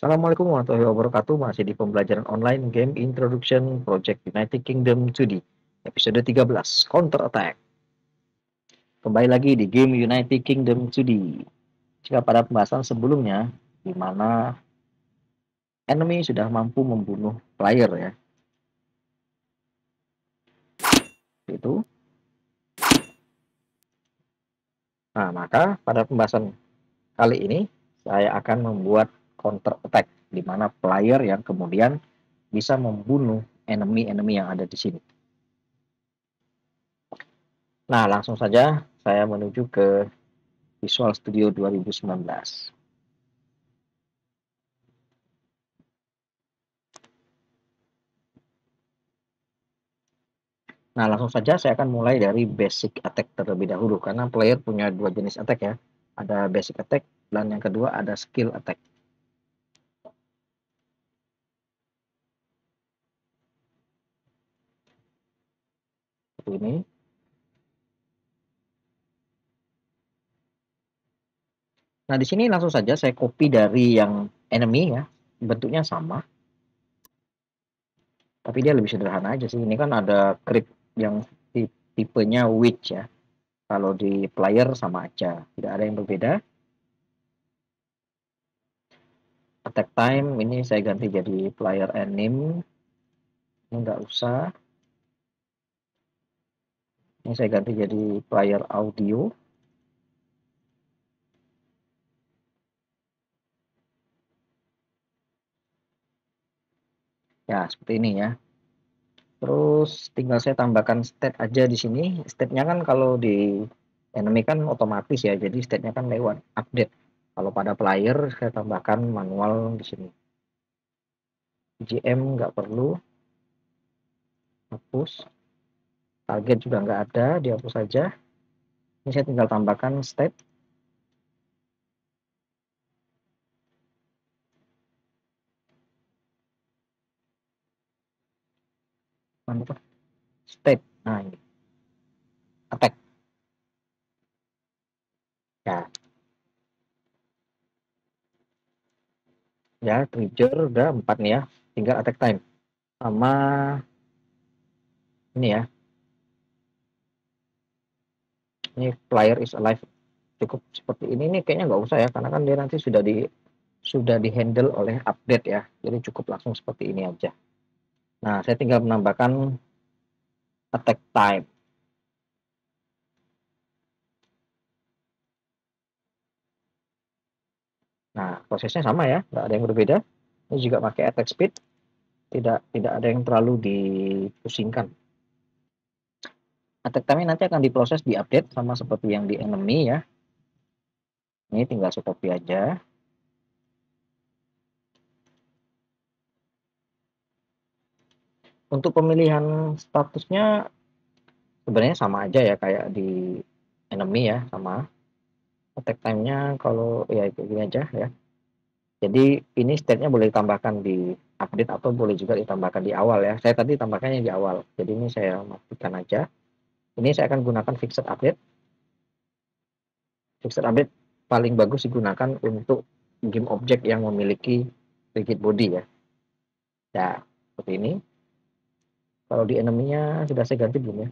Assalamualaikum warahmatullahi wabarakatuh. Masih di pembelajaran online Game Introduction Project United Kingdom 2D. Episode 13, Counter Attack. Kembali lagi di Game United Kingdom 2D. Jika pada pembahasan sebelumnya, di mana enemy sudah mampu membunuh player ya. Itu. Nah, maka pada pembahasan kali ini, saya akan membuat counter attack, di mana player yang kemudian bisa membunuh enemy-enemy yang ada di sini. Nah, langsung saja saya menuju ke Visual Studio 2019. Nah, langsung saja saya akan mulai dari basic attack terlebih dahulu, karena player punya dua jenis attack ya. Ada basic attack, dan yang kedua ada skill attack. Seperti ini. Nah, di sini langsung saja saya copy dari yang enemy ya. Bentuknya sama. Tapi dia lebih sederhana aja sih. Ini kan ada crit yang tipenya witch ya. Kalau di player sama aja. Tidak ada yang berbeda. Attack time ini saya ganti jadi player anim. Ini nggak usah. Ini saya ganti jadi player audio. Ya, seperti ini ya. Terus tinggal saya tambahkan stat aja di sini. Statnya kan kalau di enemy kan otomatis ya, jadi statnya kan lewat update. Kalau pada player saya tambahkan manual di sini. GM nggak perlu, hapus. Target juga nggak ada, dihapus saja. Ini saya tinggal tambahkan stat. Mana tuh? Stat. Nah ini. Attack. Ya, ya trigger udah 4 nih ya. Tinggal attack time. Sama ini ya. Ini player is alive. Cukup seperti ini nih kayaknya nggak usah ya, karena kan dia nanti sudah di-handle oleh update ya. Jadi cukup langsung seperti ini aja. Nah, saya tinggal menambahkan attack time. Nah, prosesnya sama ya, nggak ada yang berbeda. Ini juga pakai attack speed, tidak ada yang terlalu dipusingkan. Attack time nanti akan diproses di update sama seperti yang di enemy ya. Ini tinggal copy aja. Untuk pemilihan statusnya sebenarnya sama aja ya kayak di enemy ya, sama. Attack time-nya kalau ya itu gini aja ya. Jadi ini state-nya boleh ditambahkan di update atau boleh juga ditambahkan di awal ya. Saya tadi tambahkannya di awal. Jadi ini saya matikan aja. Ini saya akan gunakan fixed update. Fixed update paling bagus digunakan untuk game object yang memiliki rigid body ya. Ya, seperti ini. Kalau di enemy-nya sudah saya ganti belum ya?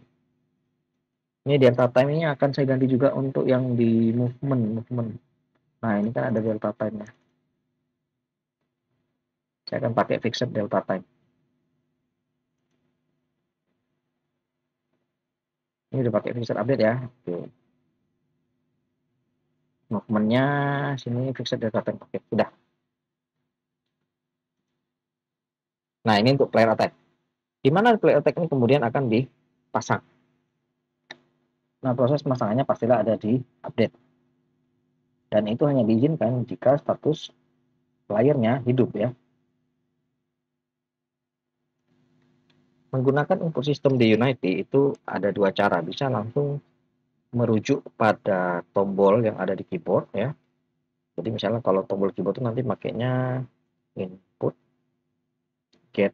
Ini delta time-nya akan saya ganti juga untuk yang di movement. Nah, ini kan ada delta time-nya. Saya akan pakai fixed delta time. Ini udah pakai fixed update ya. Oke. Movementnya sini fixed delta time. Oke, sudah. Nah, ini untuk player attack. Di mana player attack ini kemudian akan dipasang. Nah, proses pemasangannya pastilah ada di update. Dan itu hanya diizinkan jika status playernya hidup ya. Menggunakan input system di Unity itu ada dua cara. Bisa langsung merujuk pada tombol yang ada di keyboard ya. Jadi misalnya kalau tombol keyboard itu nanti makainya input, get.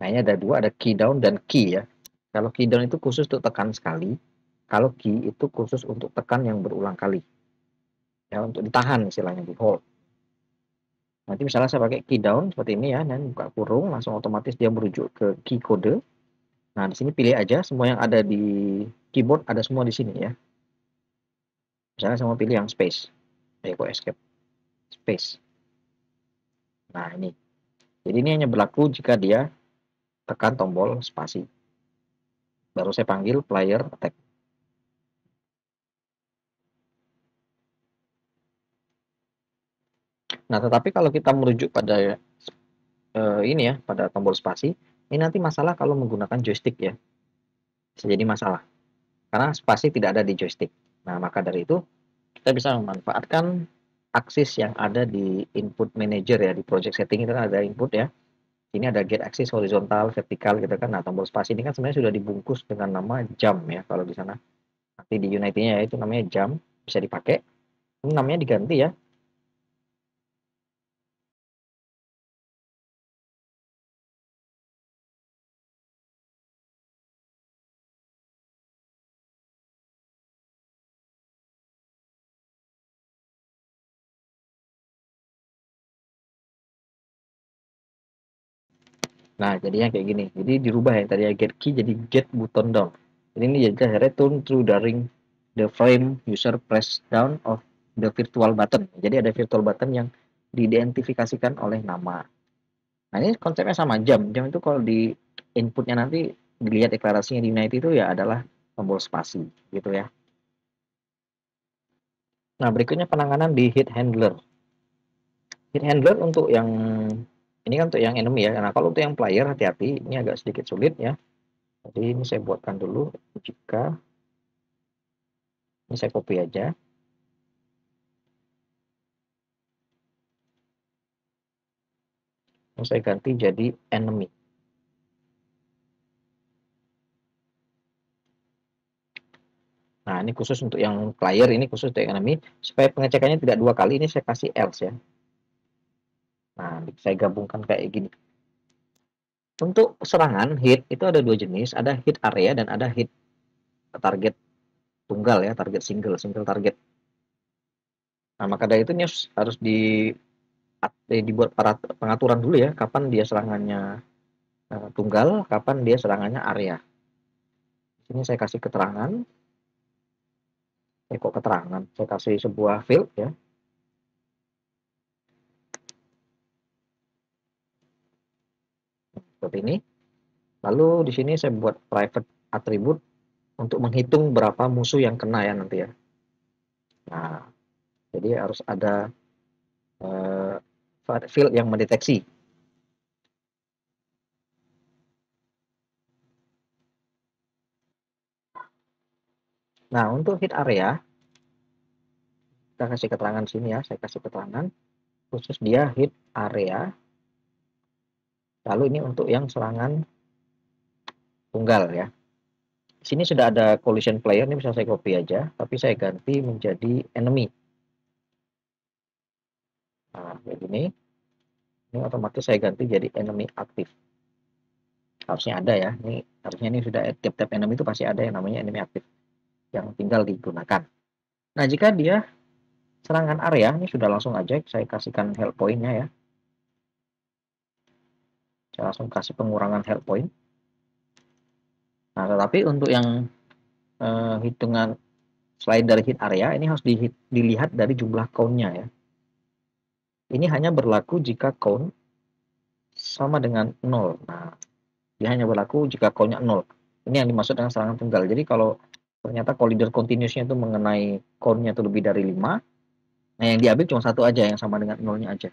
Nah, ini ada dua, ada key down dan key ya. Kalau key down itu khusus untuk tekan sekali. Kalau key itu khusus untuk tekan yang berulang kali. Ya, untuk ditahan istilahnya, di hold. Nanti misalnya saya pakai key down seperti ini ya, dan buka kurung, langsung otomatis dia merujuk ke key kode. Nah, di sini pilih aja semua yang ada di keyboard, ada semua di sini ya. Misalnya saya mau pilih yang space, kok escape, space. Nah, ini. Jadi ini hanya berlaku jika dia tekan tombol spasi. Baru saya panggil player attack. Nah, tetapi kalau kita merujuk pada ini ya, pada tombol spasi, ini nanti masalah kalau menggunakan joystick ya. Bisa jadi masalah. Karena spasi tidak ada di joystick. Nah, maka dari itu kita bisa memanfaatkan aksis yang ada di input manager ya, di project setting itu kan ada input ya. Ini ada get axis horizontal, vertikal gitu kan. Nah, tombol spasi ini kan sebenarnya sudah dibungkus dengan nama jam ya kalau di sana. Nanti di Unity-nya ya itu namanya jam, bisa dipakai. Ini namanya diganti ya. Nah, jadinya kayak gini. Jadi dirubah ya tadi ya get key jadi get button down. Jadi ini jadi return through during the frame user press down of the virtual button. Jadi ada virtual button yang diidentifikasikan oleh nama. Nah, ini konsepnya sama jam. Jam itu kalau di inputnya nanti dilihat deklarasinya di Unity itu ya adalah tombol spasi gitu ya. Nah, berikutnya penanganan di hit handler. Hit handler untuk yang ini kan untuk yang enemy ya. Nah, kalau untuk yang player hati-hati, ini agak sedikit sulit ya. Jadi ini saya buatkan dulu jika ini saya copy aja. Ini saya ganti jadi enemy. Nah, ini khusus untuk yang player, ini khusus untuk yang enemy. Supaya pengecekannya tidak dua kali, ini saya kasih else ya. Nah, saya gabungkan kayak gini. Untuk serangan hit itu ada dua jenis, ada hit area dan ada hit target tunggal ya, target single target. Nah, maka dari itu ini harus dibuat pengaturan dulu ya, kapan dia serangannya tunggal, kapan dia serangannya area. Ini saya kasih keterangan, kok keterangan, saya kasih sebuah field ya, seperti ini. Lalu di sini saya buat private attribute untuk menghitung berapa musuh yang kena ya nanti ya. Nah, jadi harus ada field yang mendeteksi. Nah, untuk hit area, kita kasih keterangan sini ya, saya kasih keterangan khusus dia hit area. Lalu ini untuk yang serangan tunggal ya. Di sini sudah ada collision player, ini bisa saya copy aja, tapi saya ganti menjadi enemy. Nah, kayak gini. Ini otomatis saya ganti jadi enemy aktif. Harusnya ada ya. Ini harusnya ini sudah tiap-tiap enemy itu pasti ada yang namanya enemy aktif yang tinggal digunakan. Nah, jika dia serangan area, ini sudah langsung aja saya kasihkan health point-nya ya. Saya langsung kasih pengurangan health point. Nah, tetapi untuk yang hitungan selain dari hit area, ini harus dilihat dari jumlah count-nya ya. Ini hanya berlaku jika count sama dengan 0. Nah, dia hanya berlaku jika count-nya 0. Ini yang dimaksud dengan serangan tunggal. Jadi kalau ternyata collider continuous-nya itu mengenai count-nya itu lebih dari 5, nah yang diambil cuma satu aja yang sama dengan 0-nya aja.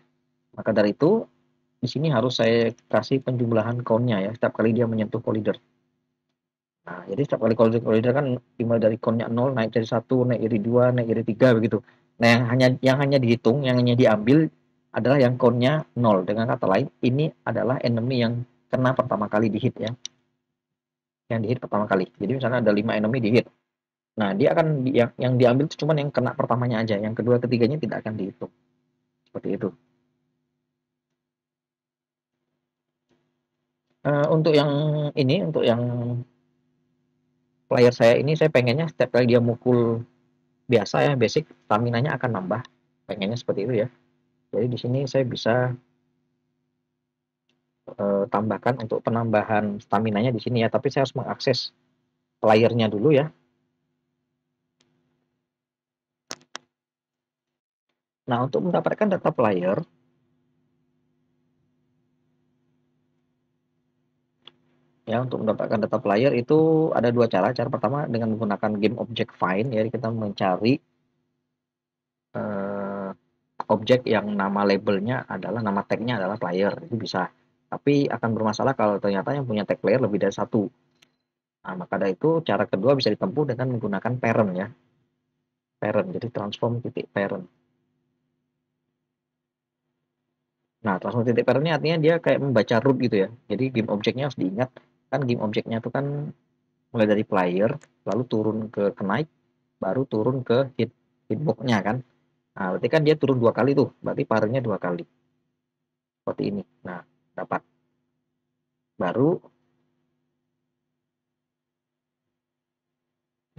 Maka dari itu di sini harus saya kasih penjumlahan count-nya ya setiap kali dia menyentuh collider. Nah, jadi setiap kali collider kan dimulai dari count-nya 0 naik jadi 1, naik jadi 2, naik jadi 3 begitu. Nah, yang hanya dihitung, yang hanya diambil adalah yang count-nya 0. Dengan kata lain, ini adalah enemy yang kena pertama kali di hit ya. Yang di hit pertama kali. Jadi misalnya ada 5 enemy di hit. Nah, dia akan yang diambil itu cuma yang kena pertamanya aja, yang kedua ketiganya tidak akan dihitung. Seperti itu. Untuk yang ini, untuk yang player saya ini, saya pengennya setiap kali dia mukul biasa ya, basic, stamina-nya akan nambah. Pengennya seperti itu ya. Jadi di sini saya bisa tambahkan untuk penambahan stamina-nya di sini ya, tapi saya harus mengakses playernya dulu ya. Nah, untuk mendapatkan data player, ya untuk mendapatkan data player itu ada dua cara. Cara pertama dengan menggunakan game object find, ya kita mencari eh, objek yang nama labelnya adalah nama tagnya adalah player, itu bisa. Tapi akan bermasalah kalau ternyata yang punya tag player lebih dari satu. Nah, maka dari itu cara kedua bisa ditempuh dengan menggunakan parent ya, parent. Jadi transform titik parent. Nah, transform titik parent ini artinya dia kayak membaca root gitu ya. Jadi game objeknya harus diingat, kan game objeknya itu kan mulai dari player, lalu turun ke knight, baru turun ke hitbox-nya kan. Nah, berarti kan dia turun dua kali tuh, berarti parentnya dua kali. Seperti ini. Nah, dapat. Baru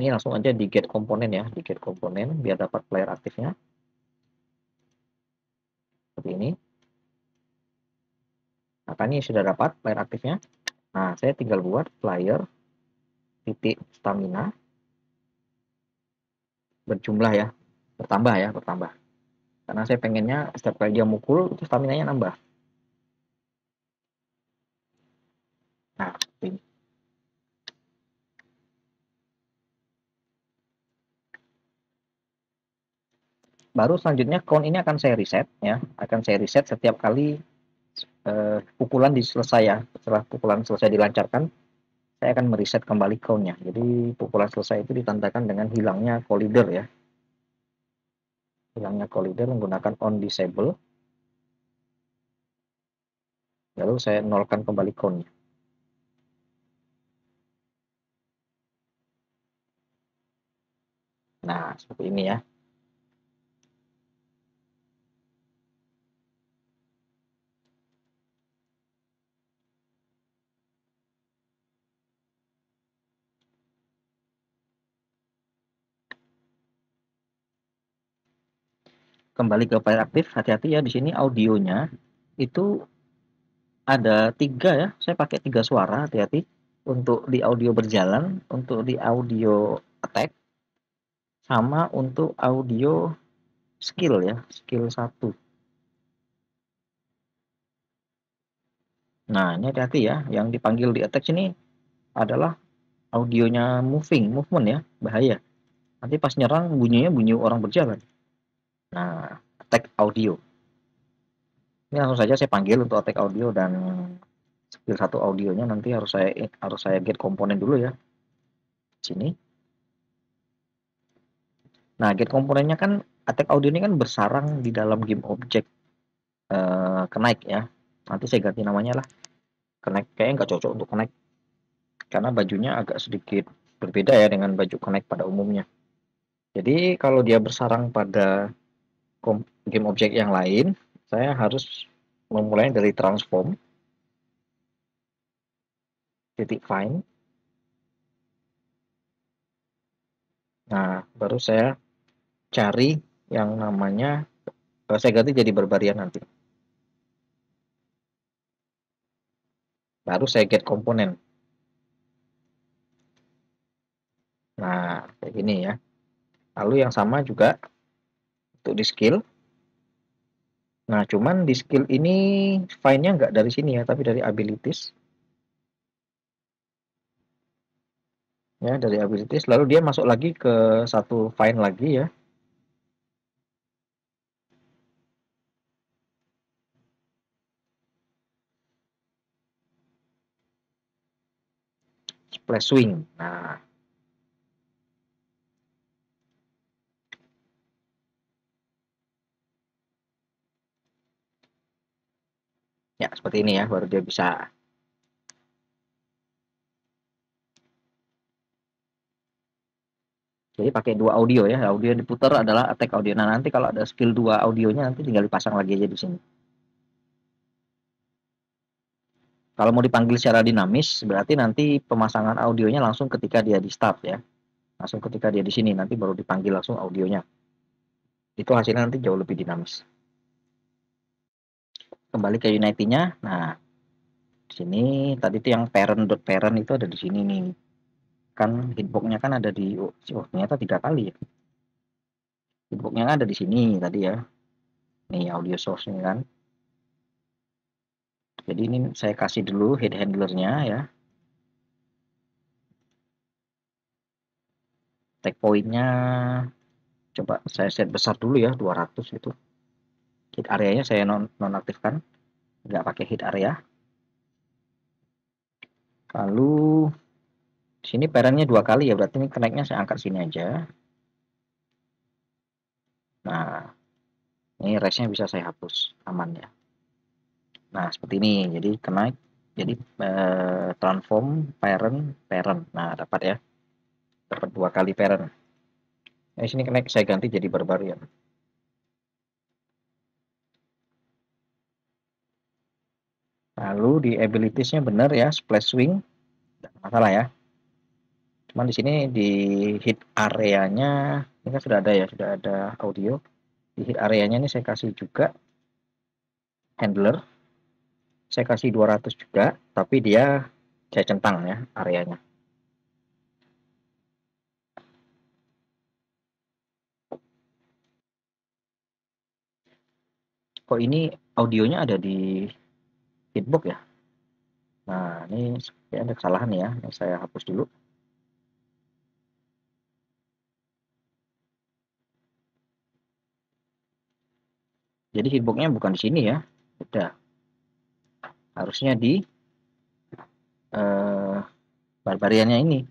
ini langsung aja di get komponen ya, di get komponen biar dapat player aktifnya. Seperti ini. Nah, kan ini sudah dapat player aktifnya. Nah, saya tinggal buat player titik stamina berjumlah ya, bertambah ya, bertambah. Karena saya pengennya setiap kali dia mukul itu stamina-nya nambah. Nah, seperti ini. Baru selanjutnya count ini akan saya reset ya, akan saya reset setiap kali pukulan selesai ya. Setelah pukulan selesai dilancarkan, saya akan mereset kembali count-nya. Jadi pukulan selesai itu ditandakan dengan hilangnya collider ya. Hilangnya collider menggunakan on disable. Lalu saya nolkan kembali count-nya. Nah, seperti ini ya. Kembali ke player aktif, hati-hati ya di sini audionya itu ada tiga ya. Saya pakai tiga suara, hati-hati. Untuk di audio berjalan, untuk di audio attack, sama untuk audio skill ya, skill satu. Nah, ini hati-hati ya. Yang dipanggil di attack ini adalah audionya movement ya, bahaya. Nanti pas nyerang bunyinya bunyi orang berjalan. Nah, attack audio. Ini langsung saja saya panggil untuk attack audio dan skill satu audionya nanti harus saya get komponen dulu ya. Sini. Nah, get komponennya kan attack audio ini kan bersarang di dalam game objek Connect ya. Nanti saya ganti namanya lah. Connect kayaknya nggak cocok untuk Connect karena bajunya agak sedikit berbeda ya dengan baju Connect pada umumnya. Jadi kalau dia bersarang pada game objek yang lain, saya harus memulai dari transform titik find. Nah, baru saya cari yang namanya saya ganti jadi barbarian nanti. Baru saya get komponen. Nah, kayak gini ya. Lalu yang sama juga untuk di skill. Nah, cuman di skill ini find-nya nggak dari sini ya, tapi dari abilities. Ya, dari abilities. Lalu dia masuk lagi ke satu find lagi ya. Splash swing. Nah, ya seperti ini ya, baru dia bisa. Jadi pakai dua audio ya. Audio yang diputar adalah attack audio. Nah, nanti kalau ada skill dua audionya nanti tinggal dipasang lagi aja di sini. Kalau mau dipanggil secara dinamis, berarti nanti pemasangan audionya langsung ketika dia di start ya. Langsung ketika dia di sini, nanti baru dipanggil langsung audionya. Itu hasilnya nanti jauh lebih dinamis. kembali ke Unity-nya. Nah, di sini tadi itu yang parent.parent itu ada di sini nih. Kan hitbox-nya kan ada di ternyata 3 kali ya. Hitbox-nya kan ada di sini tadi ya. Nih audio source-nya kan. Jadi ini saya kasih dulu head handler-nya ya. Tag point-nya coba saya set besar dulu ya, 200 gitu. Hit area-nya saya nonaktifkan, nggak pakai hit area. Lalu sini parent-nya 2 kali ya, berarti ini connect-nya saya angkat sini aja. Nah, ini rest-nya bisa saya hapus, aman ya. Nah, seperti ini. Jadi connect, jadi transform parent parent. Nah, dapat ya. Dapat 2 kali parent. Nah, sini connect saya ganti jadi barbarian. Lalu di abilities-nya benar ya, splash swing. Tidak masalah ya. Cuman di sini di hit area-nya ini kan sudah ada ya, sudah ada audio. Di hit area-nya ini saya kasih juga handler. Saya kasih 200 juga, tapi dia saya centang ya areanya. Kok ini audionya ada di hitbox ya? Nah, ini ya ada kesalahan ya. Saya hapus dulu. Jadi hitbox-nya bukan di sini ya. Udah. Harusnya di barbariannya ini.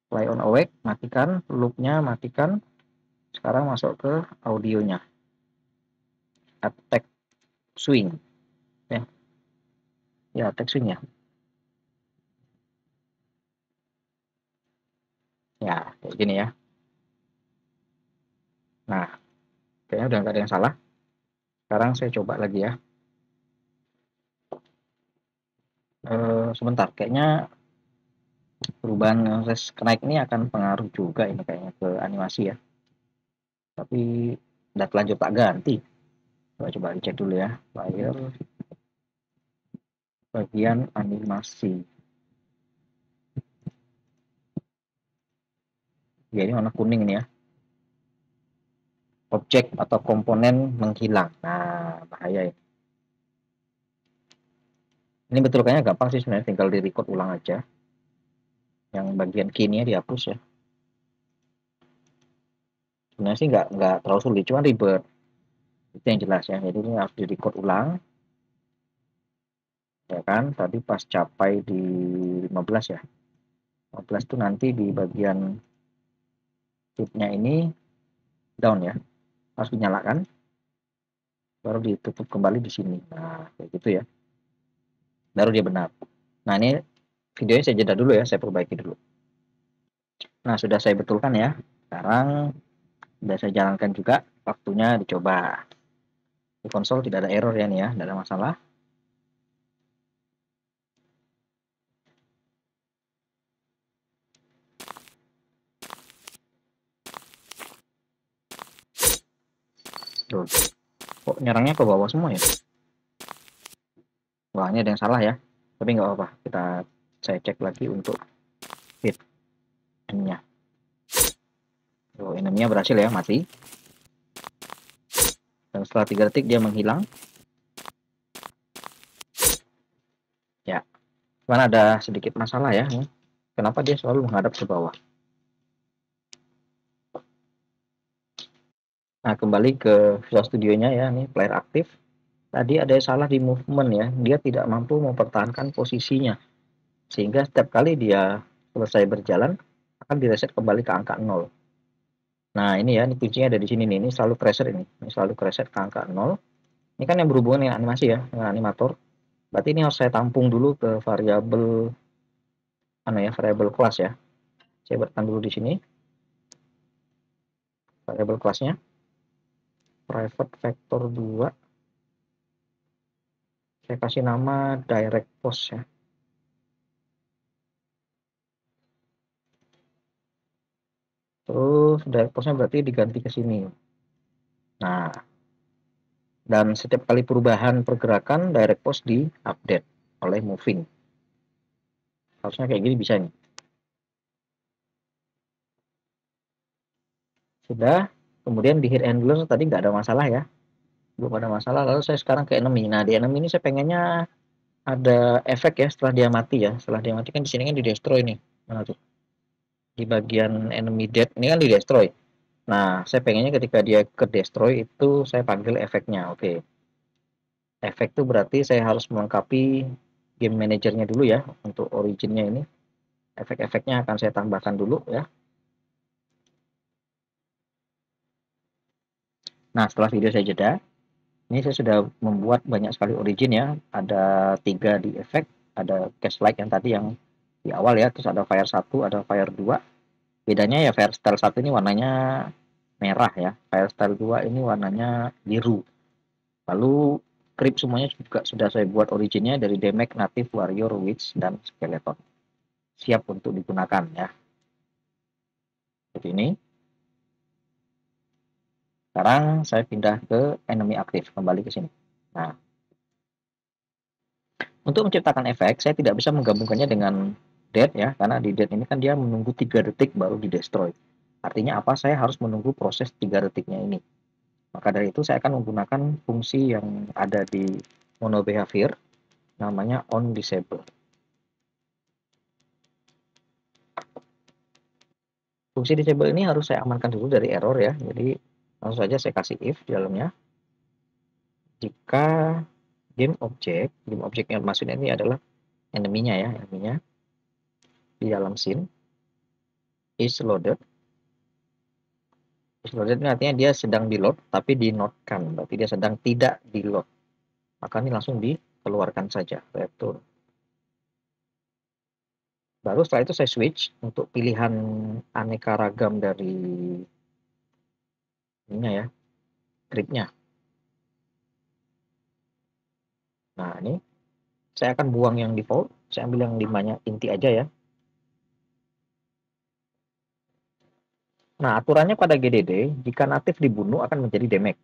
Play on awake, matikan, loop-nya matikan. Sekarang masuk ke audionya. Attack swing. Ya, ya attack swing ya. Ya, kayak gini ya. Nah, kayaknya udah nggak ada yang salah. Sekarang saya coba lagi ya. Sebentar, kayaknya perubahan naik ini akan pengaruh juga ini kayaknya ke animasi ya. Tapi udah lanjut tak ganti. Coba dicek dulu ya. File bagian animasi. Ya ini warna kuning ini ya. Objek atau komponen menghilang. Nah, bahaya ya. Ini betul kayaknya gampang sih sebenarnya, tinggal di record ulang aja. Yang bagian key-nya dihapus ya. Sebenarnya sih nggak terlalu sulit, cuma ribet. Itu yang jelas ya. Jadi ini harus di record ulang. Ya kan, tadi pas capai di 15 ya. 15 itu nanti di bagian tip-nya ini down ya. Harus dinyalakan. Baru ditutup kembali di sini. Nah, kayak gitu ya. Baru dia benar. Nah, ini videonya saya jeda dulu ya, saya perbaiki dulu. Nah, sudah saya betulkan ya. Sekarang sudah saya jalankan juga, waktunya dicoba. Di konsol tidak ada error ya nih ya, tidak ada masalah. Tuh, kok nyerangnya ke bawah semua ya? Wah, ini ada yang salah ya. Tapi nggak apa-apa, saya cek lagi untuk hit-nya. Oh, enemy-nya berhasil ya, mati. Dan setelah 3 detik dia menghilang. Ya, cuman ada sedikit masalah ya. Kenapa dia selalu menghadap ke bawah? Nah, kembali ke Visual Studio-nya ya, nih player aktif. Tadi ada yang salah di movement ya, dia tidak mampu mempertahankan posisinya. Sehingga setiap kali dia selesai berjalan, akan direset kembali ke angka 0. Nah, ini ya, ini kuncinya ada di sini nih, ini selalu preset ini selalu preset ke angka 0. Ini kan yang berhubungan dengan animasi ya, dengan animator. Berarti ini harus saya tampung dulu ke variabel variabel kelas ya. Saya buatkan dulu di sini variabel kelasnya private vector 2. Saya kasih nama direct post ya. Terus direct postnya berarti diganti ke sini. Nah, dan setiap kali perubahan pergerakan direct post di update oleh moving. Harusnya kayak gini bisa nih. Sudah. Kemudian di hit handler tadi nggak ada masalah ya. Belum ada masalah. Lalu saya sekarang ke enemy. Nah, di enemy ini saya pengennya ada efek ya setelah dia mati ya. Setelah dia mati kan di sini kan di destroy nih. Mana tuh? Di bagian enemy dead ini kan di destroy. Nah, saya pengennya ketika dia ke destroy itu saya panggil efeknya. Oke. Efek itu berarti saya harus melengkapi game manajernya dulu ya untuk originnya ini. Efek-efeknya akan saya tambahkan dulu ya. Nah, setelah video saya jeda, ini saya sudah membuat banyak sekali origin ya. Ada 3 di efek, ada cast light yang tadi yang di awal ya, terus ada fire 1, ada fire 2. Bedanya ya fire style 1 ini warnanya merah ya, fire style 2 ini warnanya biru. Lalu creep semuanya juga sudah saya buat originnya dari damage, native, warrior, witch, dan skeleton. Siap untuk digunakan ya. Seperti ini. Sekarang saya pindah ke enemy aktif, kembali ke sini. Nah, untuk menciptakan efek, saya tidak bisa menggabungkannya dengan dead ya, karena di dead ini kan dia menunggu 3 detik baru di destroy. Artinya apa? Saya harus menunggu proses 3 detiknya ini. Maka dari itu saya akan menggunakan fungsi yang ada di mono behavior, namanya on disable. Fungsi disable ini harus saya amankan dulu dari error ya. Jadi langsung saja saya kasih if di dalamnya. Jika game object yang maksudnya ini adalah enemy-nya ya, enemy-nya di dalam scene is loaded. Is loaded ini artinya dia sedang di load tapi di notkan, berarti dia sedang tidak di load. Maka ini langsung dikeluarkan saja return. Baru setelah itu saya switch untuk pilihan aneka ragam dari ininya ya, scriptnya. Nah ini saya akan buang yang default, saya ambil yang 5-nya inti aja ya. Nah aturannya pada GDD, jika natif dibunuh akan menjadi damage.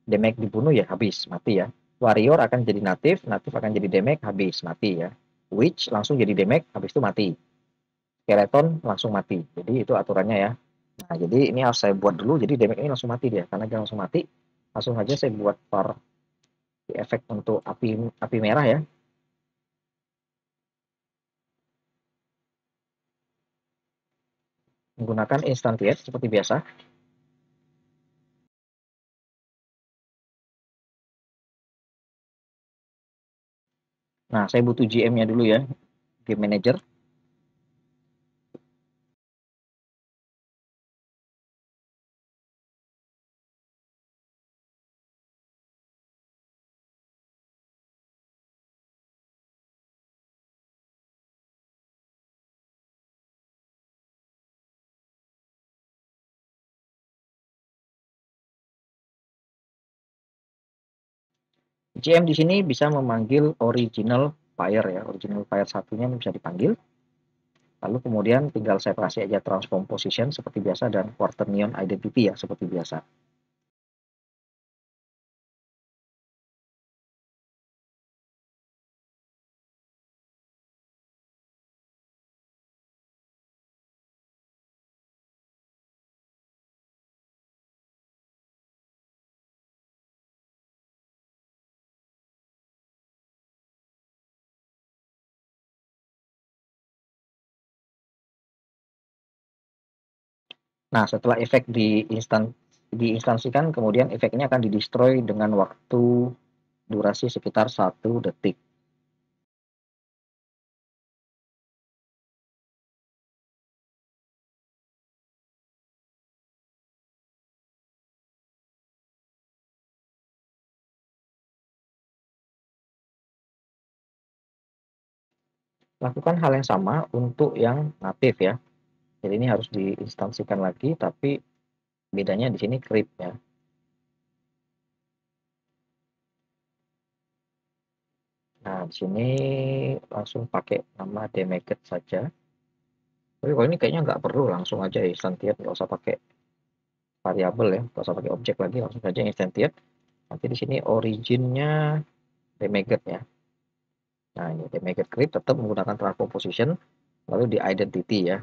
Damage dibunuh ya habis, mati ya. Warrior akan jadi natif, natif akan jadi damage, habis, mati ya. Witch langsung jadi damage, habis itu mati. Skeleton langsung mati. Jadi itu aturannya ya. Nah, jadi ini harus saya buat dulu, jadi damage ini langsung mati dia. Karena dia langsung mati, langsung aja saya buat efek untuk api api merah ya. Menggunakan instantiate seperti biasa. Nah, saya butuh GM-nya dulu ya, Game Manager. GM di sini bisa memanggil original fire ya, original fire satunya bisa dipanggil. Lalu kemudian tinggal saya kasih aja transform position seperti biasa dan quaternion identity ya seperti biasa. Nah, setelah efek diinstansikan, kemudian efeknya akan di-destroy dengan waktu durasi sekitar 1 detik. Lakukan hal yang sama untuk yang natif ya. Jadi ini harus diinstansikan lagi, tapi bedanya di sini creep ya. Nah, di sini langsung pakai nama damaged saja. Tapi kalau ini kayaknya nggak perlu, langsung aja instantiate, nggak usah pakai variabel ya, nggak usah pakai objek lagi, langsung saja instantiate. Nanti di sini originnya demagogue ya. Nah ini demagogue create tetap menggunakan transform position, lalu di identity ya.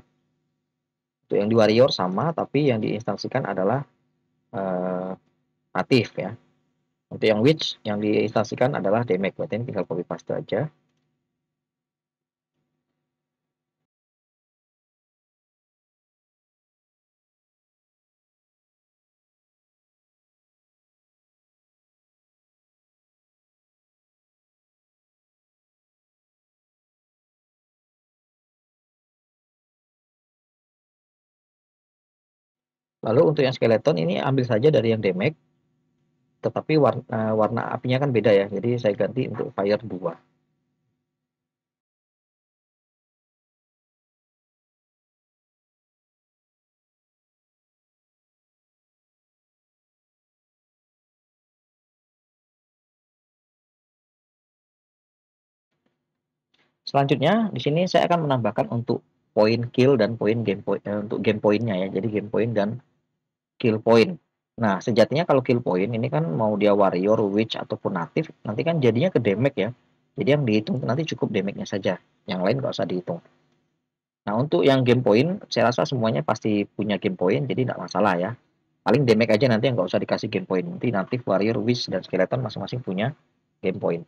Untuk yang di warrior sama, tapi yang diinstansikan adalah native ya. Untuk yang witch yang diinstansikan adalah damage, berarti ini tinggal copy paste aja. Lalu untuk yang skeleton ini ambil saja dari yang damage, tetapi warna apinya kan beda ya, jadi saya ganti untuk fire 2. Selanjutnya di sini saya akan menambahkan untuk point kill dan point game point untuk game pointnya ya. Jadi game point dan kill point. Nah, sejatinya kalau kill point ini kan mau dia warrior, witch ataupun native, nanti kan jadinya ke damage ya. Jadi yang dihitung nanti cukup damage-nya saja. Yang lain nggak usah dihitung. Nah, untuk yang game point, saya rasa semuanya pasti punya game point, jadi nggak masalah ya. Paling damage aja nanti yang nggak usah dikasih game point. Nanti native, warrior, witch, dan skeleton masing-masing punya game point.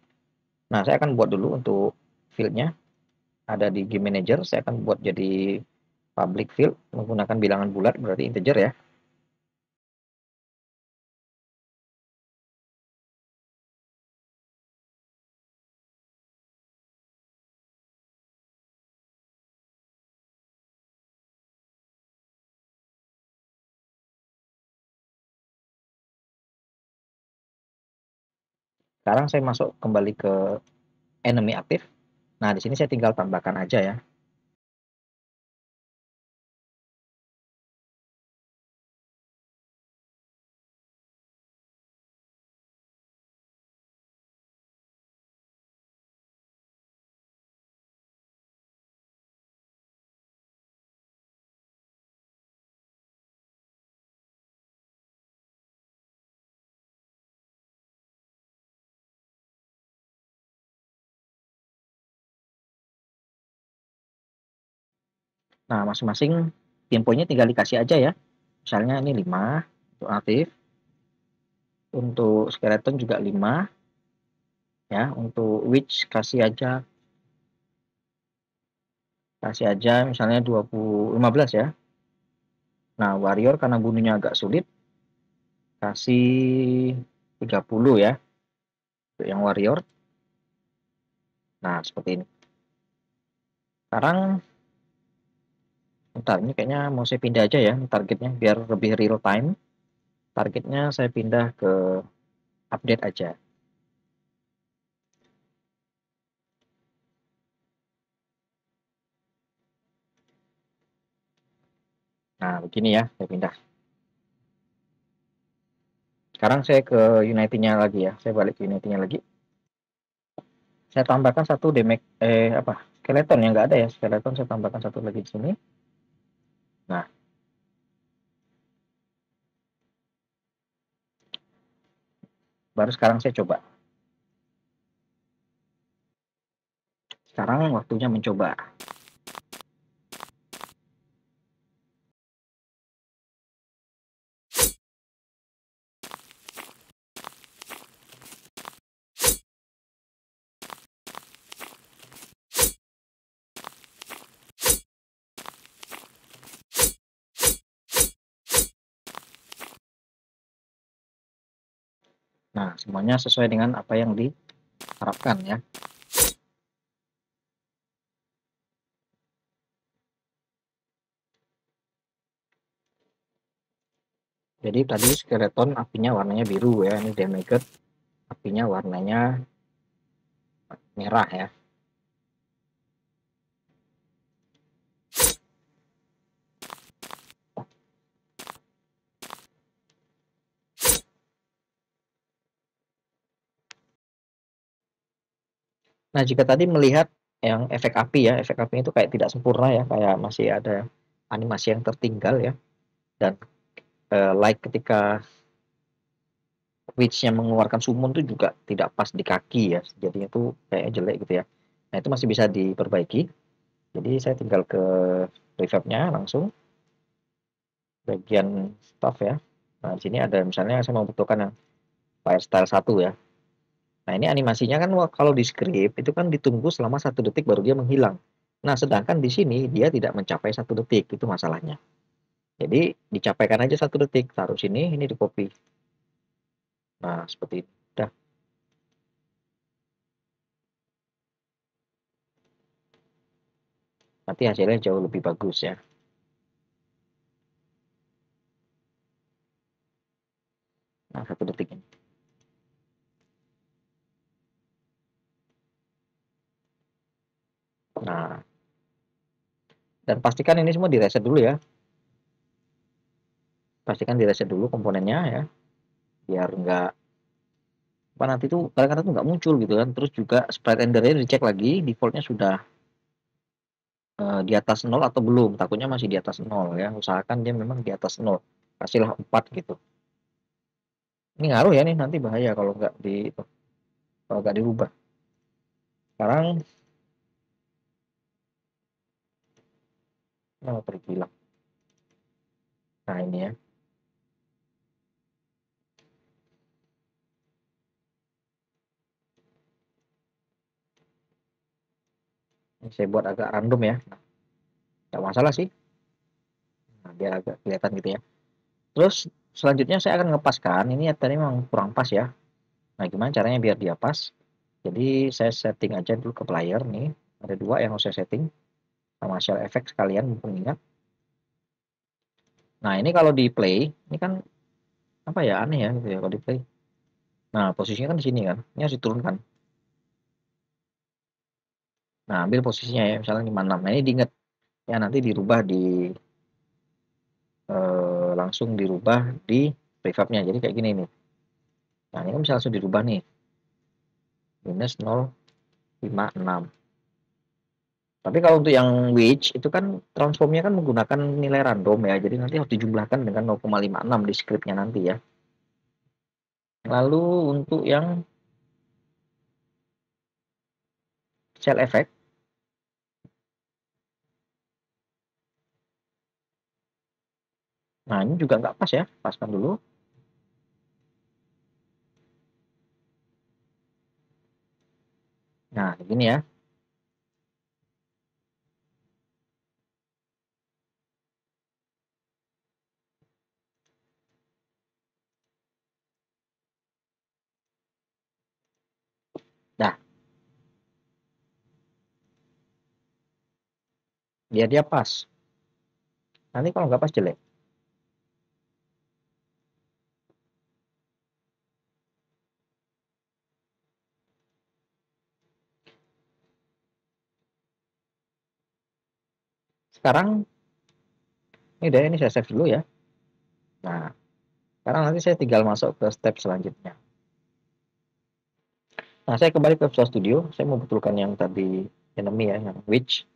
Nah, saya akan buat dulu untuk field-nya. Ada di game manager, saya akan buat jadi public field menggunakan bilangan bulat, berarti integer ya. Sekarang saya masuk kembali ke enemy aktif. Nah, di sini saya tinggal tambahkan aja ya. Nah, masing-masing temponya tinggal dikasih aja ya. Misalnya ini 5 untuk aktif, untuk skeleton juga 5 ya, untuk witch kasih aja misalnya 15 ya. Nah, warrior karena bunuhnya agak sulit, kasih 30 ya untuk yang warrior. Nah, seperti ini. Sekarang bentar, ini kayaknya mau saya pindah aja ya targetnya biar lebih real time. Targetnya saya pindah ke update aja. Nah, begini ya, saya pindah. Sekarang saya ke Unity-nya lagi ya. Saya balik ke Unity-nya lagi. Saya tambahkan satu damage skeleton yang nggak ada ya. Skeleton saya tambahkan satu lagi di sini. Nah, baru sekarang saya coba. Sekarang waktunya mencoba. Nah, semuanya sesuai dengan apa yang diharapkan ya. Jadi tadi skeleton apinya warnanya biru ya. Ini damage apinya warnanya merah ya. Nah, jika tadi melihat yang efek api ya, efek api itu kayak tidak sempurna ya, kayak masih ada animasi yang tertinggal ya. Dan like ketika Witch-nya mengeluarkan summon tuh juga tidak pas di kaki ya, jadinya tuh kayak jelek gitu ya. Nah itu masih bisa diperbaiki. Jadi saya tinggal ke revive-nya langsung bagian staff ya. Nah di sini ada misalnya saya membutuhkan yang fire style 1 ya. Nah ini animasinya kan kalau di script itu kan ditunggu selama 1 detik baru dia menghilang. Nah sedangkan di sini dia tidak mencapai 1 detik, itu masalahnya. Jadi dicapaikan aja 1 detik, taruh sini, ini di copy. Nah seperti itu. Dah, nanti hasilnya jauh lebih bagus ya. Nah 1 detik ini. Nah dan pastikan ini semua direset dulu ya. Pastikan direset dulu komponennya ya, biar nggak apa nanti tuh kadang-kadang tuh nggak muncul gitu kan. Terus juga sprite rendernya dicek lagi, defaultnya sudah di atas 0 atau belum. Takutnya masih di atas 0 ya. Usahakan dia memang di atas 0. Kasihlah 4 gitu. Ini ngaruh ya nih, nanti bahaya kalau nggak dirubah. Sekarang terbilang. Nah ini ya. Ini saya buat agak random ya. Nggak masalah sih. Nah, biar agak kelihatan gitu ya. Terus selanjutnya saya akan ngepaskan. Ini ya tadi memang kurang pas ya. Nah gimana caranya biar dia pas? Jadi saya setting aja dulu ke player nih. Ada dua yang harus saya setting. Sama shell effect sekalian mumpung ingat. Nah ini kalau di play, ini kan apa ya aneh ya gitu ya kalau di play. Nah posisinya kan di sini kan. Ini harus diturunkan. Nah ambil posisinya ya misalnya 56. Nah ini diingat ya nanti dirubah langsung dirubah di prefabnya. Jadi kayak gini nih. Nah ini kan bisa langsung dirubah nih. Minus 0,56. Tapi kalau untuk yang witch itu kan transformnya kan menggunakan nilai random ya. Jadi nanti harus dijumlahkan dengan 0,56 di scriptnya nanti ya. Lalu untuk yang shell effect, nah ini juga nggak pas ya. Paskan dulu. Nah begini ya. Nah dia pas. Nanti kalau nggak pas jelek. Sekarang ini udah ini saya save dulu ya. Nah sekarang nanti saya tinggal masuk ke step selanjutnya. Nah saya kembali ke Visual Studio. Saya mau betulkan yang tadi enemy ya, yang witch.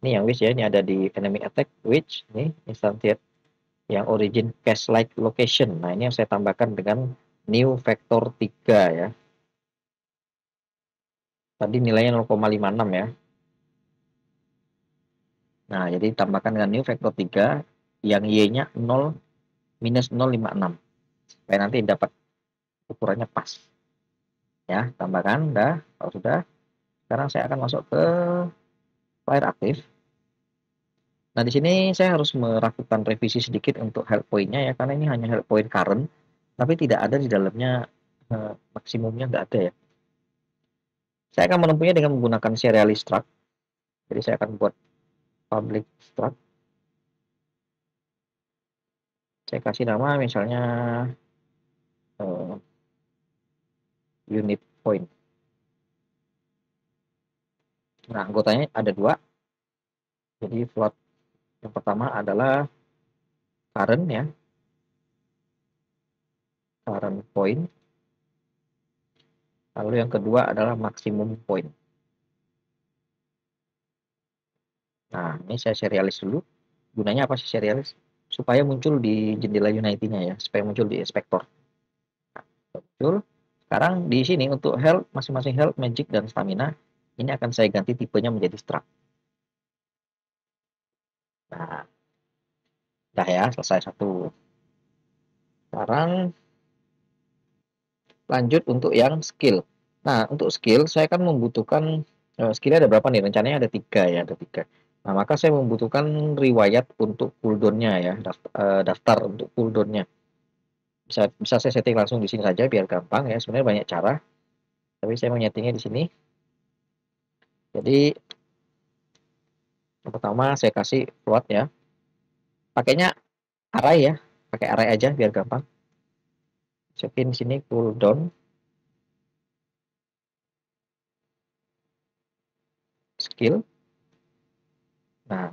Ini yang witch ya. Ini ada di enemy attack witch. Ini instantiate yang origin cache like location. Nah ini yang saya tambahkan dengan new vector 3 ya. Tadi nilainya 0,56 ya. Nah jadi tambahkan dengan new vector 3 yang y-nya 0 minus 0,56 supaya nanti dapat ukurannya pas ya. Tambahkan dah. Kalau sudah, sekarang saya akan masuk ke fire aktif. Nah di sini saya harus melakukan revisi sedikit untuk health point-nya ya, karena ini hanya health point current tapi tidak ada di dalamnya, maksimumnya nggak ada ya. Saya akan menempuhnya dengan menggunakan serialist struct. Jadi saya akan buat public struct. Saya kasih nama misalnya unit point. Nah anggotanya ada dua. Jadi float yang pertama adalah current ya, current point. Lalu yang kedua adalah maximum point. ini saya serialis dulu. Gunanya apa sih serialis? Supaya muncul di jendela Unity-nya ya, supaya muncul di inspektor. Nah, muncul. Sekarang di sini untuk health, masing-masing health, magic, dan stamina, ini akan saya ganti tipenya menjadi struct. Nah, udah ya, selesai satu. Sekarang lanjut untuk yang skill. Nah, untuk skill saya kan membutuhkan skillnya ada berapa nih? Rencananya ada 3 ya, ada 3. Nah, maka saya membutuhkan riwayat untuk cooldown-nya ya, daftar untuk cooldown-nya. Bisa saya setting langsung di sini saja biar gampang ya. Sebenarnya banyak cara, tapi saya mau nyetingnya di sini. Jadi yang pertama saya kasih float ya. Pakainya array ya, pakai array aja biar gampang. Cekin di sini cooldown skill. Nah,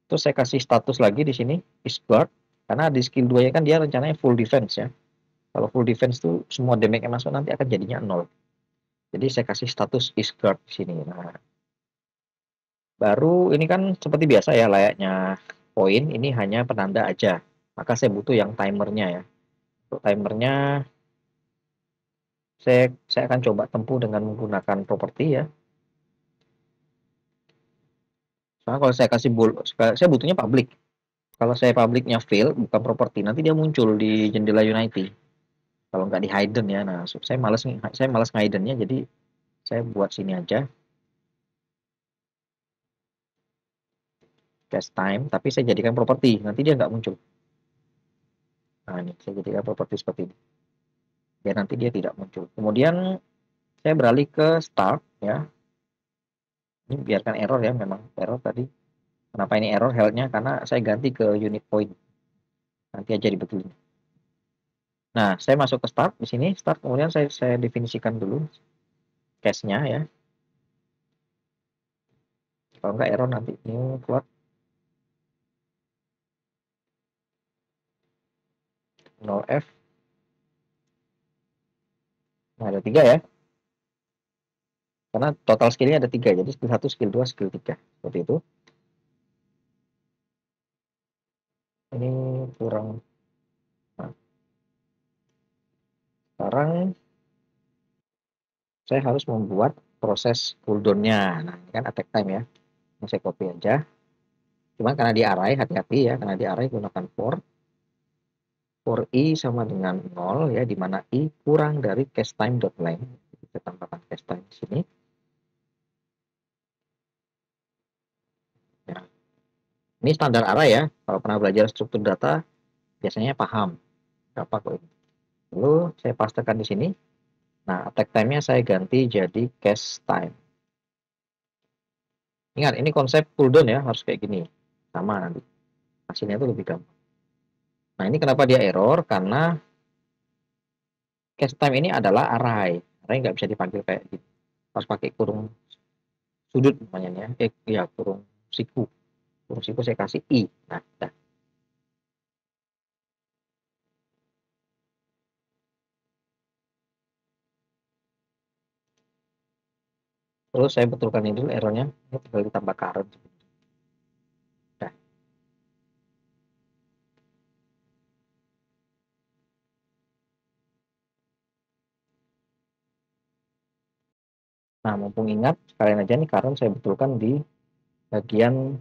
terus saya kasih status lagi di sini is guard karena di skill 2 ya kan dia rencananya full defense ya. Kalau full defense tuh semua damage yang masuk nanti akan jadinya 0. Jadi saya kasih status is guard di sini. Nah, baru ini kan seperti biasa ya layaknya poin ini hanya penanda aja. Maka saya butuh yang timernya ya. Untuk timernya saya akan coba tempuh dengan menggunakan properti ya. Soalnya kalau saya kasih saya butuhnya public. Kalau saya publicnya fail bukan properti nanti dia muncul di jendela Unity. Kalau nggak di hidden ya. Nah, saya malas hiddennya jadi saya buat sini aja. Cast time, tapi saya jadikan properti. Nanti dia nggak muncul. Nah, ini saya jadikan properti seperti ini. Biar nanti dia tidak muncul. Kemudian saya beralih ke start ya. Ini biarkan error ya, memang error tadi. Kenapa ini error health-nya? Karena saya ganti ke unit point. Nanti aja dibetulin. Nah, saya masuk ke start di sini. Start kemudian saya definisikan dulu cache-nya ya. Kalau nggak error nanti new float 0f. Nah, ada 3 ya. Karena total skillnya ada 3. Jadi skill 1, skill 2, skill 3. Seperti itu. Ini kurang. Nah, sekarang saya harus membuat proses cooldown-nya. Nah, ini kan attack time ya. Ini saya copy aja. Cuma karena di array, hati-hati ya. Karena di array gunakan for i sama dengan 0 ya, di mana i kurang dari cast time.length. Kita tambahkan cast time di sini. Ya. Ini standar array ya. Kalau pernah belajar struktur data, biasanya paham berapa kok ini. Lalu saya pastekan di sini. Nah, attack time-nya saya ganti jadi cast time. Ingat, ini konsep cooldown ya, harus kayak gini. Sama nanti. Hasilnya itu lebih gampang. Nah, ini kenapa dia error? Karena cast time ini adalah array. Array nggak bisa dipanggil kayak gitu. Harus pakai kurung sudut namanya ya. Ya, kurung siku. Kurung siku saya kasih i. Nah, dah. Terus saya betulkan ini dulu errornya. Ini tinggal ditambah current. Dah. Nah, mumpung ingat, sekalian aja nih current saya betulkan di bagian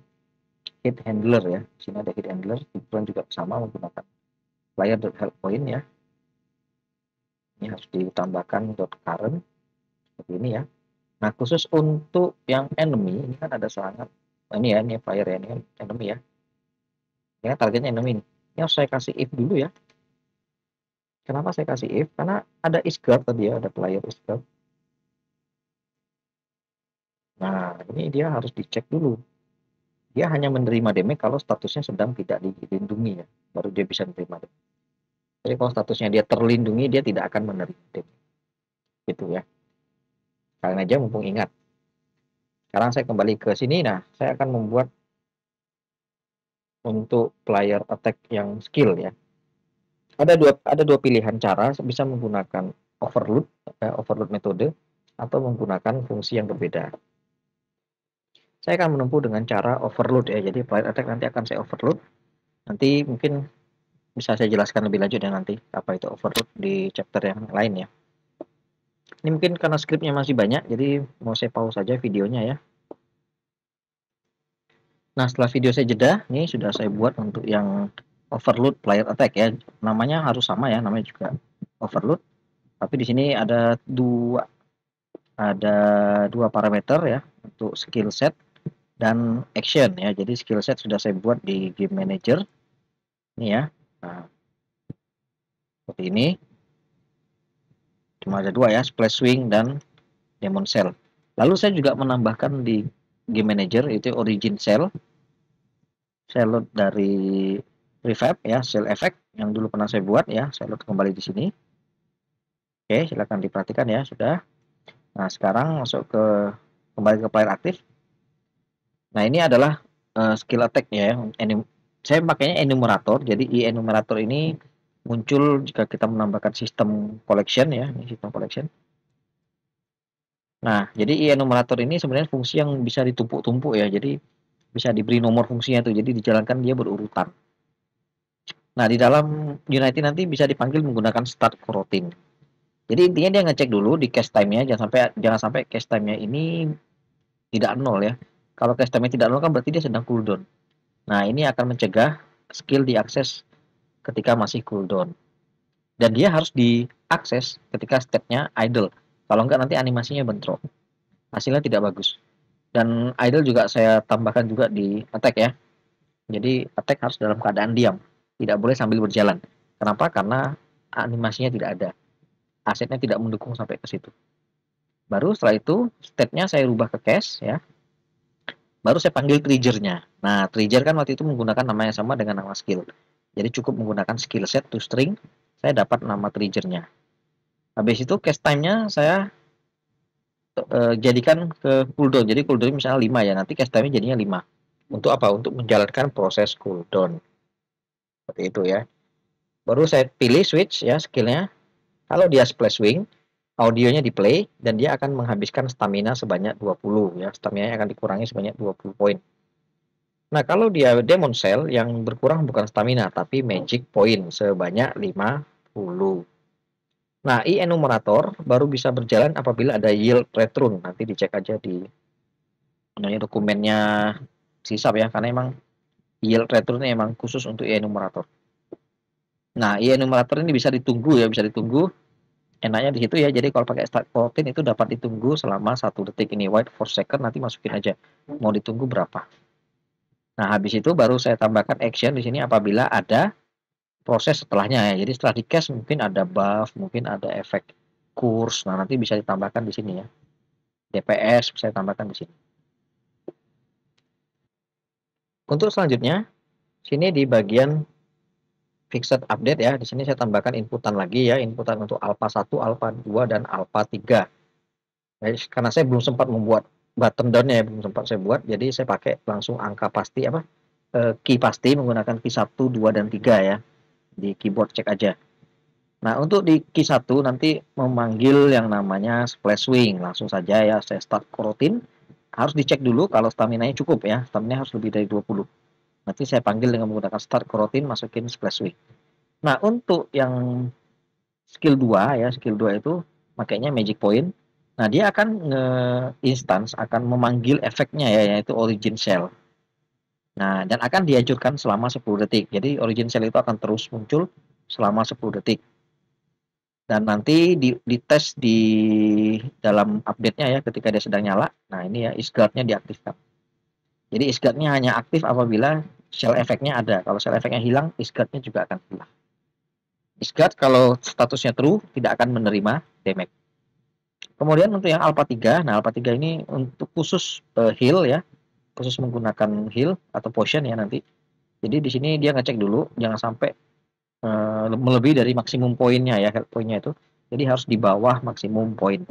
hit handler ya. Di sini ada hit handler. Kebetulan juga sama menggunakan player.help point ya. Ini harus ditambahkan .current seperti ini ya. Nah, khusus untuk yang enemy ini kan ada serangan. Nah, ini ya, ini player ya, ini kan enemy ya. Ini kan targetnya enemy ini. Ini harus saya kasih if dulu ya. Kenapa saya kasih if? Karena ada isguard tadi ya, ada player isguard. Nah, ini dia harus dicek dulu. Dia hanya menerima damage kalau statusnya sedang tidak dilindungi ya. Baru dia bisa menerima damage. Jadi kalau statusnya dia terlindungi, dia tidak akan menerima damage. Gitu ya. Kalian aja mumpung ingat. Sekarang saya kembali ke sini. Nah, saya akan membuat untuk player attack yang skill ya. Ada dua pilihan cara bisa menggunakan overload metode atau menggunakan fungsi yang berbeda. Saya akan menempuh dengan cara overload ya. Jadi player attack nanti akan saya overload. Nanti mungkin bisa saya jelaskan lebih lanjut ya nanti apa itu overload di chapter yang lain ya. Ini mungkin karena scriptnya masih banyak, jadi mau saya pause saja videonya ya. Nah, setelah video saya jeda, ini sudah saya buat untuk yang overload player attack ya. Namanya harus sama ya, namanya juga overload. Tapi di sini ada dua parameter ya untuk skill set dan action ya. Jadi skill set sudah saya buat di game manager. Ini ya. Nah, seperti ini. Cuma ada dua ya, splash swing dan demon cell. Lalu saya juga menambahkan di game manager itu origin cell. Saya load dari prefab ya, cell effect yang dulu pernah saya buat ya. Saya load kembali di sini. Oke, silakan diperhatikan ya, sudah. Nah, sekarang masuk kembali ke player aktif. Nah, ini adalah skill attack ya. Saya pakainya enumerator. Jadi enumerator ini muncul jika kita menambahkan sistem collection ya, ini sistem collection. Nah, jadi enumerator ini sebenarnya fungsi yang bisa ditumpuk-tumpuk ya. Jadi bisa diberi nomor fungsinya itu. Jadi dijalankan dia berurutan. Nah, di dalam Unity nanti bisa dipanggil menggunakan start coroutine. Jadi intinya dia ngecek dulu di cache time-nya, jangan sampai cache time-nya ini tidak nol ya. Kalau cache time-nya tidak nol kan berarti dia sedang cooldown. Nah, ini akan mencegah skill diakses ketika masih cooldown. Dan dia harus diakses ketika state-nya idle. Kalau enggak nanti animasinya bentrok. Hasilnya tidak bagus. Dan idle juga saya tambahkan juga di attack ya. Jadi attack harus dalam keadaan diam. Tidak boleh sambil berjalan. Kenapa? Karena animasinya tidak ada. Asetnya tidak mendukung sampai ke situ. Baru setelah itu state-nya saya rubah ke cache ya. Baru saya panggil trigger-nya. Nah, trigger kan waktu itu menggunakan nama yang sama dengan nama skill. Jadi cukup menggunakan skill set to string, saya dapat nama trigger-nya. Habis itu cast time-nya saya jadikan ke cooldown. Jadi cooldown misalnya 5 ya, nanti cast time-nya jadinya 5. Untuk apa? Untuk menjalankan proses cooldown. Seperti itu ya. Baru saya pilih switch ya skillnya. Kalau dia splash swing, audionya di play dan dia akan menghabiskan stamina sebanyak 20 ya. Stamina akan dikurangi sebanyak 20 poin. Nah, kalau dia demon cell yang berkurang bukan stamina tapi magic point sebanyak 50. Nah, enumerator baru bisa berjalan apabila ada yield return. Nanti dicek aja di dokumennya sisap ya, karena emang yield return ini emang khusus untuk enumerator. Nah, enumerator ini bisa ditunggu ya, bisa ditunggu. Enaknya di situ ya, jadi kalau pakai start coroutine itu dapat ditunggu selama 1 detik. Ini wait for second, nanti masukin aja mau ditunggu berapa. Nah, habis itu baru saya tambahkan action di sini apabila ada proses setelahnya ya. Jadi setelah di cache mungkin ada buff, mungkin ada efek kurs. Nah, nanti bisa ditambahkan di sini ya. DPS bisa ditambahkan di sini. Untuk selanjutnya, sini di bagian fixed update ya. Di sini saya tambahkan inputan lagi ya, inputan untuk alpha 1, alpha 2 dan alpha 3. Nah, karena saya belum sempat membuat button down-nya ya, belum sempat saya buat, jadi saya pakai langsung angka pasti key pasti menggunakan key 1, 2 dan 3 ya. Di keyboard cek aja. Nah, untuk di key 1 nanti memanggil yang namanya splash swing. Langsung saja ya, saya start coroutine. Harus dicek dulu kalau stamina-nya cukup ya. Stamina harus lebih dari 20. Nanti saya panggil dengan menggunakan start coroutine, masukin splash swing. Nah, untuk yang skill 2 ya, skill 2 itu makanya magic point. Nah, dia akan nge-instance, akan memanggil efeknya ya, yaitu origin cell. Nah, dan akan dihancurkan selama 10 detik. Jadi origin cell itu akan terus muncul selama 10 detik. Dan nanti dites di dalam update-nya ya ketika dia sedang nyala. Nah, ini ya isguard-nya diaktifkan. Jadi isguard-nya hanya aktif apabila shell effect-nya ada. Kalau shell effect-nya hilang, isguard-nya juga akan hilang. Isguard kalau statusnya true tidak akan menerima damage. Kemudian untuk yang alpha 3, nah alpha 3 ini untuk khusus heal ya, khusus menggunakan heal atau potion ya nanti. Jadi di sini dia ngecek dulu jangan sampai melebihi dari maksimum poinnya ya, health poinnya itu. Jadi harus di bawah maksimum poin.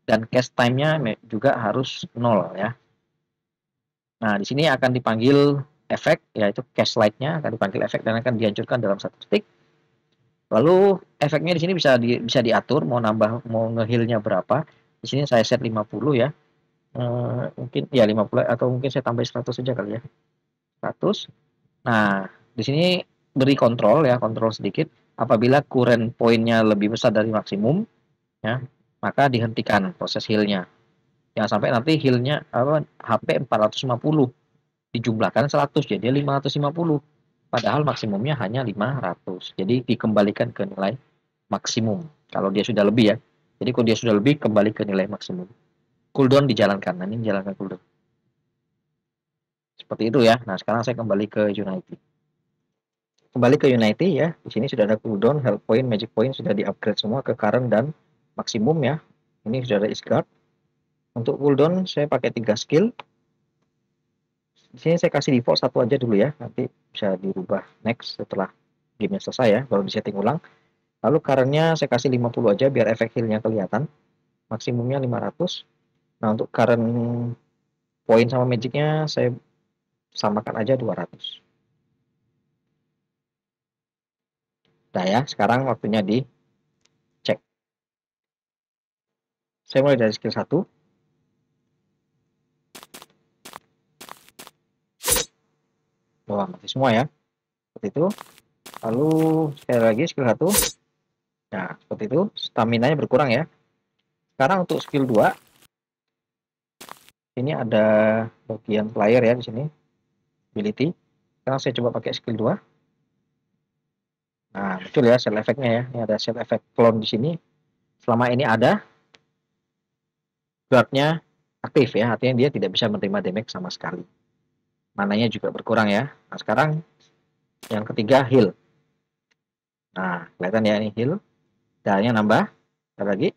Dan cast time-nya juga harus 0 ya. Nah, di sini akan dipanggil efek yaitu cast light-nya akan dipanggil efek dan akan dihancurkan dalam 1 detik. Lalu efeknya di sini bisa diatur mau nambah mau ngeheal-nya berapa. Di sini saya set 50 ya. Mungkin ya 50 atau mungkin saya tambah 100 saja kali ya, 100. Nah, di sini beri kontrol ya, kontrol sedikit. Apabila current poinnya lebih besar dari maksimum, ya, maka dihentikan proses heal-nya. Jangan sampai nanti heal-nya HP 450 dijumlahkan 100 jadi 550. Padahal maksimumnya hanya 500. Jadi dikembalikan ke nilai maksimum. Kalau dia sudah lebih ya. Jadi kalau dia sudah lebih kembali ke nilai maksimum. Cooldown dijalankan. Nah, ini menjalankan cooldown. Seperti itu ya. Nah, sekarang saya kembali ke Unity. Kembali ke Unity ya. Di sini sudah ada cooldown, health point, magic point sudah di-upgrade semua ke current dan maksimum ya. Ini sudah ada Isguard. Untuk cooldown saya pakai 3 skill. Di sini saya kasih default satu aja dulu ya. Nanti bisa dirubah next setelah gamenya selesai ya, baru di setting ulang. Lalu currentnya saya kasih 50 aja biar efek healnya kelihatan. Maksimumnya 500. Nah, untuk current point sama magicnya saya samakan aja 200. Nah ya, sekarang waktunya dicek. Saya mulai dari skill 1. Wah, mati semua ya. Seperti itu. Lalu sekali lagi skill 1. Nah, seperti itu. Stamina-nya berkurang ya. Sekarang untuk skill 2. Ini ada bagian player ya di sini. Ability. Sekarang saya coba pakai skill 2. Nah, betul ya shell effect-nya ya. Ini ada shell effect clone di sini. Selama ini ada, guard-nya aktif ya. Artinya dia tidak bisa menerima damage sama sekali. Mananya juga berkurang ya. Nah, sekarang yang ketiga heal. Nah, kelihatan ya ini heal. Darahnya nambah. Ada lagi.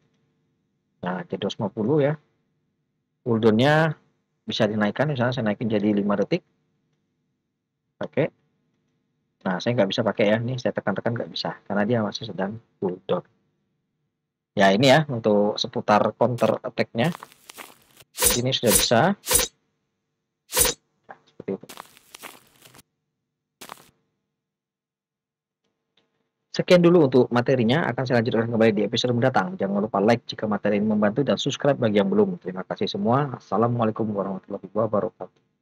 Nah, jadi 250 ya. Cooldown-nya bisa dinaikkan. Misalnya saya naikin jadi 5 detik. Oke. Nah, saya nggak bisa pakai ya. Ini saya tekan-tekan nggak bisa. Karena dia masih sedang cooldown. Ya, ini ya untuk seputar counter attack-nya. Ini sudah bisa. Nah, seperti itu. Sekian dulu untuk materinya, akan saya lanjutkan kembali di episode mendatang. Jangan lupa like jika materi ini membantu dan subscribe bagi yang belum. Terima kasih semua. Assalamualaikum warahmatullahi wabarakatuh.